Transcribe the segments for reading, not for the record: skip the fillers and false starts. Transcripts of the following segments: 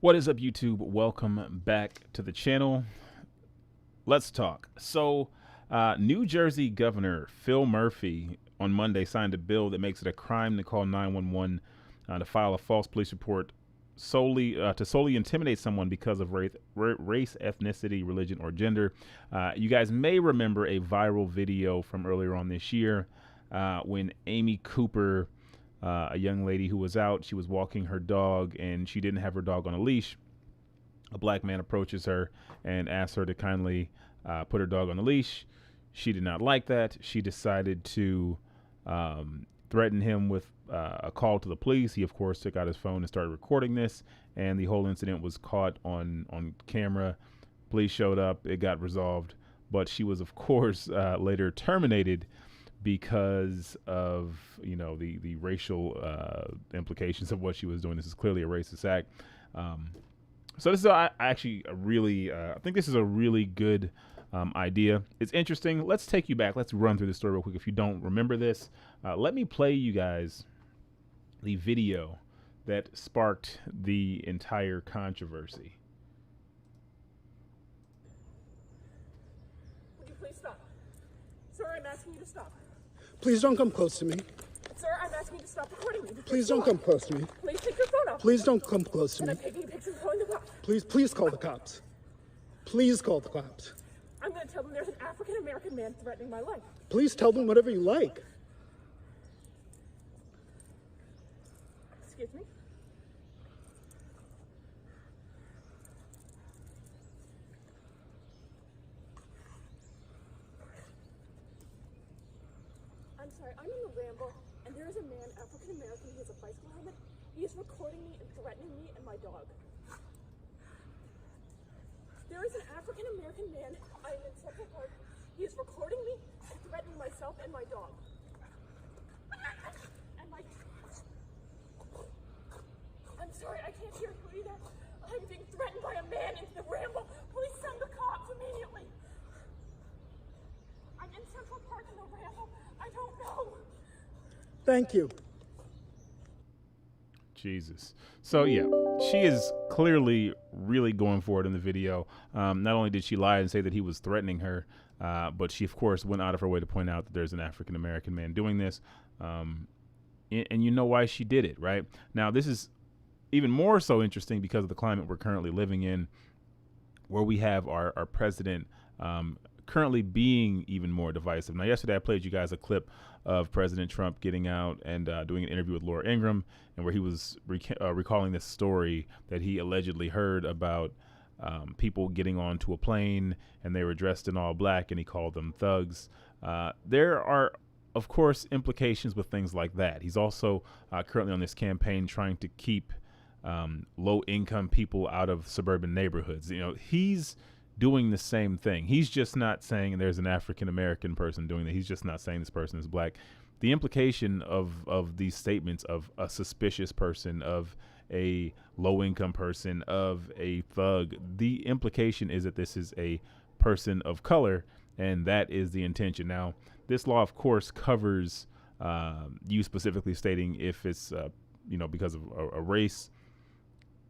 What is up, YouTube? Welcome back to the channel. Let's talk. New Jersey Governor Phil Murphy on Monday signed a bill that makes it a crime to call 911 to file a false police report solely intimidate someone because of race, ethnicity, religion, or gender. You guys may remember a viral video from earlier on this year when Amy Cooper, a young lady who was out, she was walking her dog and she didn't have her dog on a leash. A black man approaches her and asks her to kindly put her dog on a leash. She did not like that. She decided to threaten him with a call to the police. He, of course, took out his phone and started recording this, and the whole incident was caught on camera. Police showed up. It got resolved, but she was, of course, later terminated because of the racial implications of what she was doing. This is clearly a racist act. So this is I think this is a really good idea. It's interesting. Let's take you back. Let's run through the story real quick. If you don't remember this, let me play you guys the video that sparked the entire controversy. Would you please stop? Sir, I'm asking you to stop. Please don't come close to me. Sir, I'm asking you to stop recording me. Please don't come close to me. Please take your phone off. Please don't come close to And me. I'm taking a picture and calling the cops. Please call the cops. Please call the cops. I'm going to tell them there's an African-American man threatening my life. Please tell them whatever you like. Excuse me? I'm sorry, I'm in the ramble, and there is a man, African-American, he has a bicycle helmet. He is recording me and threatening me and my dog. There is an African-American man, I am in Central Park. He is recording me and threatening myself and my dog. And my... I'm sorry, I can't hear you either. I'm being threatened by a man in the ramble. Please send the cops immediately. I'm in Central Park in the ramble. I don't know. Thank you. Jesus. So yeah, she is clearly really going for it in the video. Not only did she lie and say that he was threatening her, but she of course went out of her way to point out that there's an African American man doing this. And you know why she did it, right? Now this is even more so interesting because of the climate we're currently living in, where we have our president currently being even more divisive. Now, yesterday I played you guys a clip of President Trump getting out and doing an interview with Laura Ingraham, and where he was recalling this story that he allegedly heard about people getting onto a plane and they were dressed in all black and he called them thugs. There are, of course, implications with things like that. He's also currently on this campaign trying to keep low-income people out of suburban neighborhoods. You know, he's doing the same thing. He's just not saying there's an African-American person doing that. He's just not saying this person is black. The implication of these statements of a suspicious person, of a low-income person, of a thug, the implication is that this is a person of color, and that is the intention. Now, this law, of course, covers you specifically stating if it's, because of a race.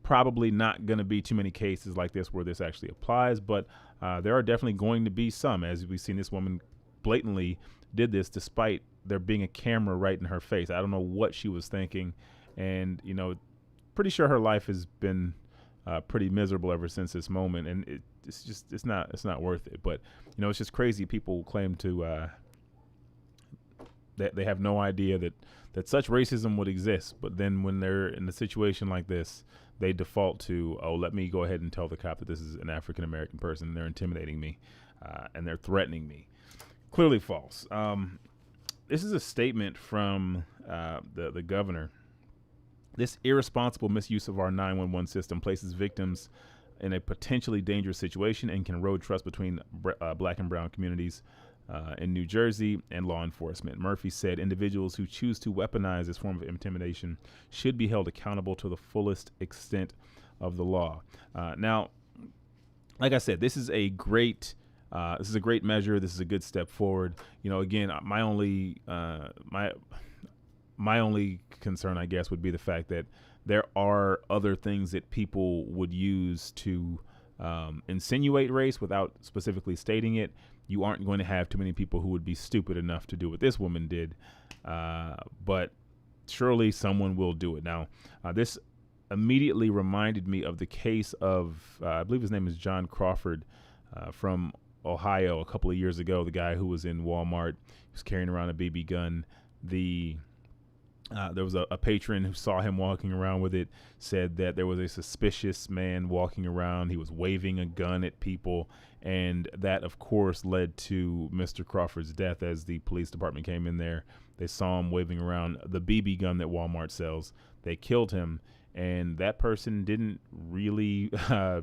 Probably not going to be too many cases like this where this actually applies, but there are definitely going to be some, as we've seen this woman blatantly did this despite there being a camera right in her face. I don't know what she was thinking, and pretty sure her life has been pretty miserable ever since this moment, and it's not worth it. But it's just crazy. People claim to that they have no idea that such racism would exist, but then when they're in a situation like this, they default to, oh, let me go ahead and tell the cop that this is an African American person. They're intimidating me, and they're threatening me. Clearly false. This is a statement from the governor. This irresponsible misuse of our 911 system places victims in a potentially dangerous situation and can erode trust between black and brown communities in New Jersey and law enforcement. Murphy said individuals who choose to weaponize this form of intimidation should be held accountable to the fullest extent of the law. Now, like I said, this is a great measure. This is a good step forward. Again, my My only concern, I guess, would be the fact that there are other things that people would use to insinuate race without specifically stating it. You aren't going to have too many people who would be stupid enough to do what this woman did, but surely someone will do it. Now, this immediately reminded me of the case of, I believe his name is John Crawford from Ohio a couple of years ago, the guy who was in Walmart, was carrying around a BB gun. There was a patron who saw him walking around with it, said that there was a suspicious man walking around. He was waving a gun at people, and that, of course, led to Mr. Crawford's death. As the police department came in there, they saw him waving around the BB gun that Walmart sells. They killed him, and that person didn't really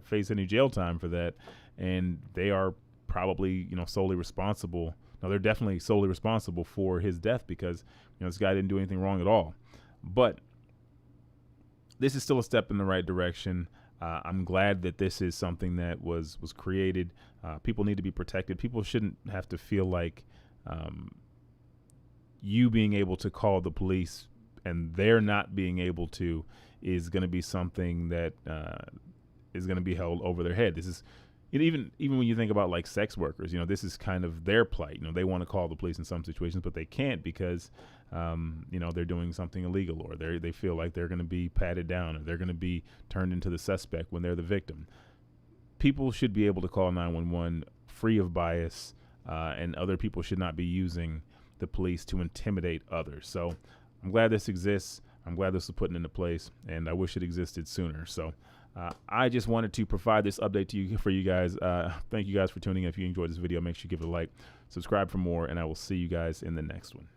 face any jail time for that, and they are probably, solely responsible. No, they're definitely solely responsible for his death because, this guy didn't do anything wrong at all. But this is still a step in the right direction. I'm glad that this is something that was created. People need to be protected. People shouldn't have to feel like you being able to call the police and they're not being able to is going to be something that is going to be held over their head. This is even when you think about like sex workers, this is kind of their plight. They want to call the police in some situations, but they can't because, they're doing something illegal, or they feel like they're going to be patted down, or they're going to be turned into the suspect when they're the victim. People should be able to call 911 free of bias, and other people should not be using the police to intimidate others. So I'm glad this exists. I'm glad this was put into place, and I wish it existed sooner. So I just wanted to provide this update for you guys. Thank you guys for tuning in. If you enjoyed this video, make sure you give it a like, subscribe for more, and I will see you guys in the next one.